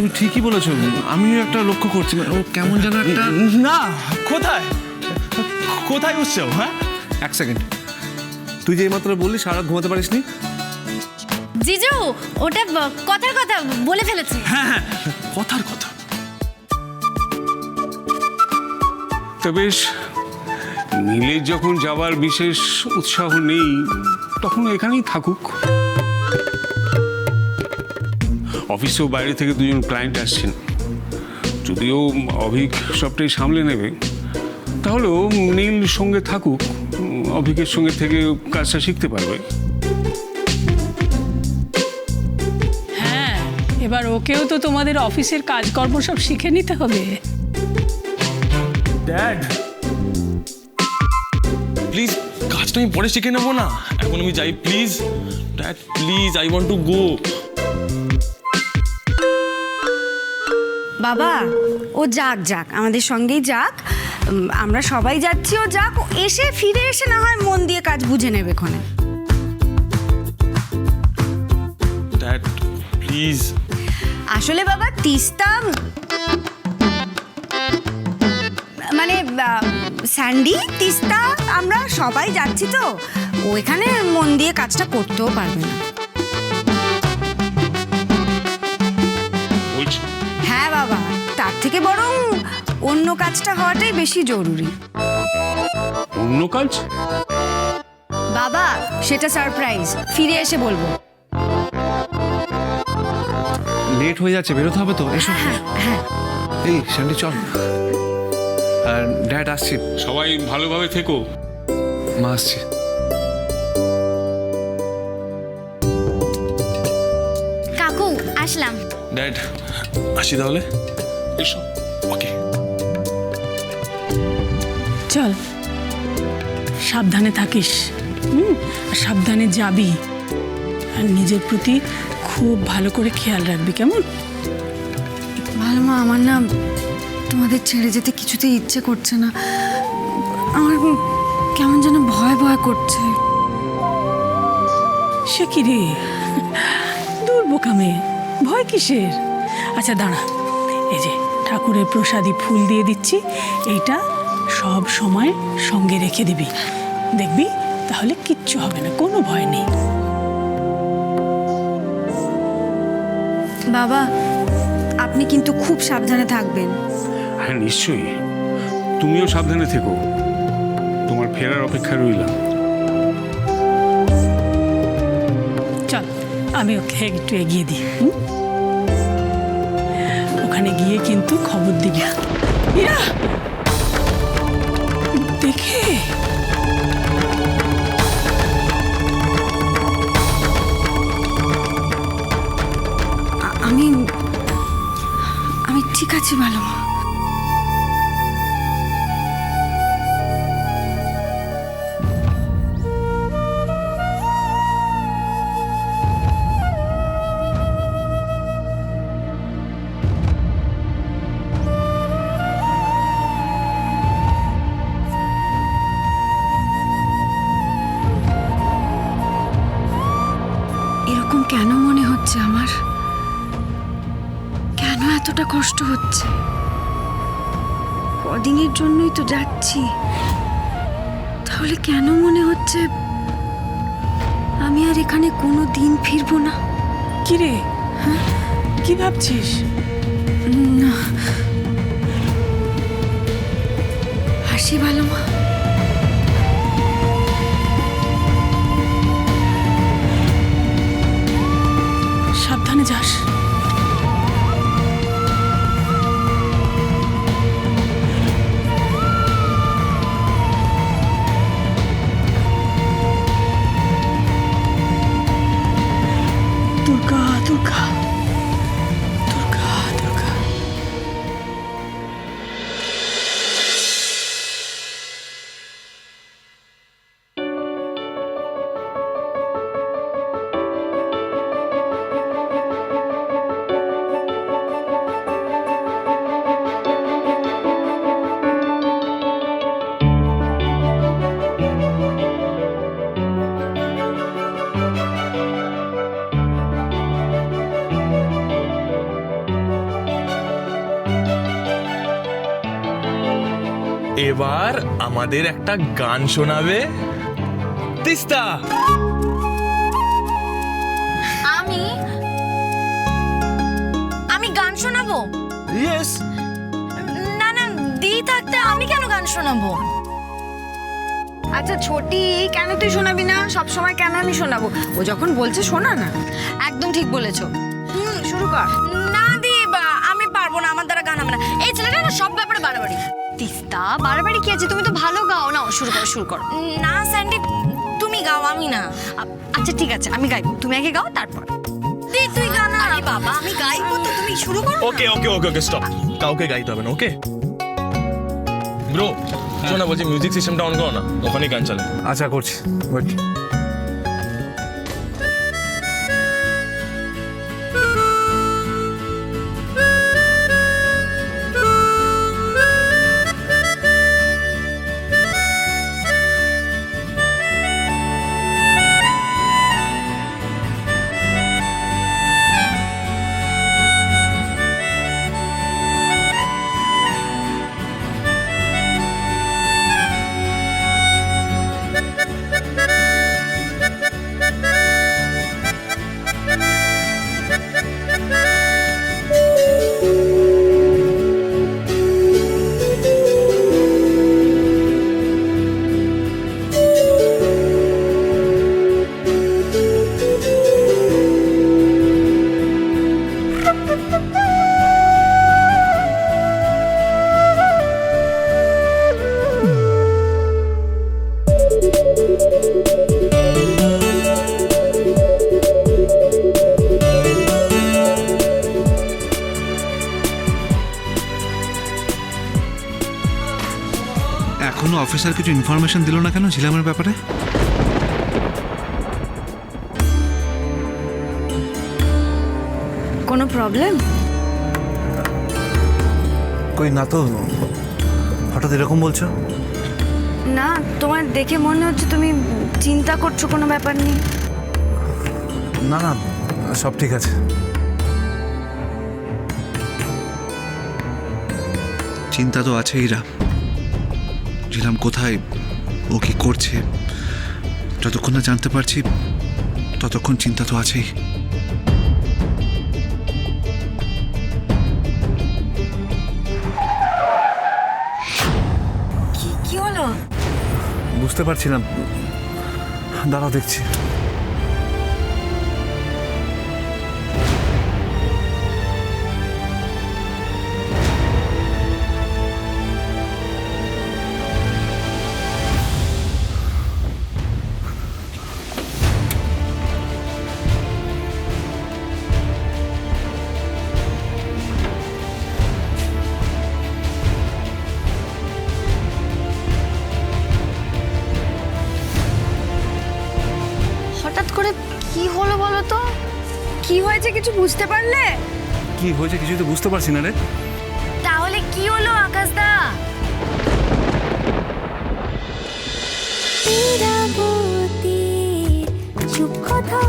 তুমি ঠিকই বলেছো, আমিও একটা লক্ষ্য করছি, ও কেমন যেন একটা। না, কোথায় কোথায় বুঝছো? হ্যাঁ, এক সেকেন্ড, তুই যে মাত্র বললি সারা রাত ঘুমাতে পারিসনি। জিজু ওটা কথার কথা বলে ফেলেছে। হ্যাঁ হ্যাঁ, কথার কথা। তা বেশ, নীলের যখন যাবার বিশেষ উৎসাহ নেই তখন এখানেই থাকুক। অফিসেও বাইরে থেকে দুজন ক্লায়েন্ট আসছেন, যদিও অভিক সবটাই সামলে নেবে, তাহলেও নীল সঙ্গে থাকুক, অভিকের সঙ্গে থেকে কাজটা শিখতে পারবে। হ্যাঁ, এবার ওকেও তো তোমাদের অফিসের কাজকর্ম সব শিখে নিতে হবে। ড্যাড প্লিজ, কাজটা আমি পরে শিখে নেবো না, এখন আমি যাই please. Dad please, I want to go. বাবা, ও যাক যাক, আমাদের সঙ্গেই যাক, আমরা সবাই যাচ্ছি, ও যাক, ও এসে ফিরে এসে না হয় মন দিয়ে কাজ বুঝে নেবে ক্ষণে। Dad please. আসলে বাবা তিস্তা মানে স্যান্ডি, তিস্তা আমরা সবাই যাচ্ছি তো, ও এখানে মন দিয়ে কাজটা করতেও পারবে না। বলছি হ্যাঁ বাবা, তার থেকে বরং অন্য কাজটা হওয়াটাই বেশি জরুরি। অন্য কাজ? বাবা সেটা সারপ্রাইজ, ফিরে এসে বলবো। লেট হয়ে যাচ্ছে, বেরোতে হবে তো, এসো। হ্যাঁ, এই স্যান্ডি চল, আর ড্যাড আসছে। সবাই ভালোভাবে থেকো। মা আসছে। কাকু আসলাম। ড্যাড আসি তাহলে। এসো। ওকে। চল, সাবধানে থাকিস, আর সাবধানে যাবি, আর নিজের প্রতি খুব ভালো করে খেয়াল রাখবি, কেমন? ভালো মা, আমার না তোমাদের ছেড়ে যেতে কিছুতেই ইচ্ছে করছে না, আমার কেমন যেন ভয় ভয় করছে। সে কি রে, দূর বোকা মেয়ে, ভয় কিসের? আচ্ছা দাঁড়া, এই যে ঠাকুরের প্রসাদী ফুল দিয়ে দিচ্ছি, এইটা সব সময় সঙ্গে রেখে দিবি, দেখবি তাহলে কিচ্ছু হবে না, কোনো ভয় নেই। বাবা আপনি কিন্তু খুব সাবধানে থাকবেন। হ্যাঁ নিশ্চয়ই, তুমিও সাবধানে থেকো, তোমার ফেরার অপেক্ষা রইলাম। চল, আমি ওকে একটু এগিয়ে দিই, ওখানে গিয়ে কিন্তু খবর দিবি। ইরা, দেখে আমি ঠিক আছি ভালো মা। এরকম কেন মনে হচ্ছে আমার? কেন এতটা কষ্ট হচ্ছে? কদিনের জন্যই তো যাচ্ছি, তাহলে কেন মনে হচ্ছে আমি আর এখানে কোনো দিন ফিরবো না? কি রে, কি ভাবছিস? না, হাসি ভালো মা। সাবধানে যাস। দুর্গা দুর্গা দুর্গা দুর্গা। এবার আমাদের একটা গান শোনাবে তিস্তা। আমি গান শোনাবো? ইয়েস। না না, দি থাকতে আমি কেন গান শোনাবো? আচ্ছা ছোটি, কেন তুই শোনাবি না? সব সময় কেন আমি শোনাবো? ও যখন বলছে শোনা না। একদম ঠিক বলেছো। শুরু কর। না দি, আমি পারবো না, আমার দ্বারা গান হবে না। এই ছেলেটা না সব ব্যাপারে বাড়াবাড়ি। তিস্তা বাড়াবাড়ি কি আছে? তুমি তো ভালো গাও না। শুরু করো শুরু করো। না স্যান্ডি, তুমি গাও, আমি না। আচ্ছা ঠিক আছে, আমি গাইবো, তুমি আগে গাও তারপর। দি তুই গা না। আরে বাবা, আমি গাইবো তো, তুমি শুরু করো। ওকে ওকে ওকে ওকে স্টপ, কাউকে গাইতে হবে না। ওকে ব্রো, শোনা বলছি মিউজিক সিস্টেমটা অন করো না, ওখানে গান চালে। আচ্ছা করছি, ওয়েট। এখনো অফিসার কিছু ইনফরমেশন দিল না কেন ঝিলামের ব্যাপারে? কোনো প্রবলেম? কই না তো, হঠাৎ এরকম বলছো? না, তোমার দেখে মনে হচ্ছে তুমি চিন্তা করছো কোনো ব্যাপার নেই। না না, সব ঠিক আছে। চিন্তা তো আছেই রা। ঝিলাম কোথায়, ও কি করছে, যতক্ষণ না জানতে পারছি ততক্ষণ চিন্তা তো আছেই। কি হলো? বুঝতে পারছিলাম, দাঁড়াও দেখছি। হঠাৎ করে কি হলো বলো তো? কি হয়েছে কিছু বুঝতে পারলে? কি হয়েছে কিছুই তো বুঝতে পারছি না রে। তাহলে কি হলো আকাশদা? চুপ কথা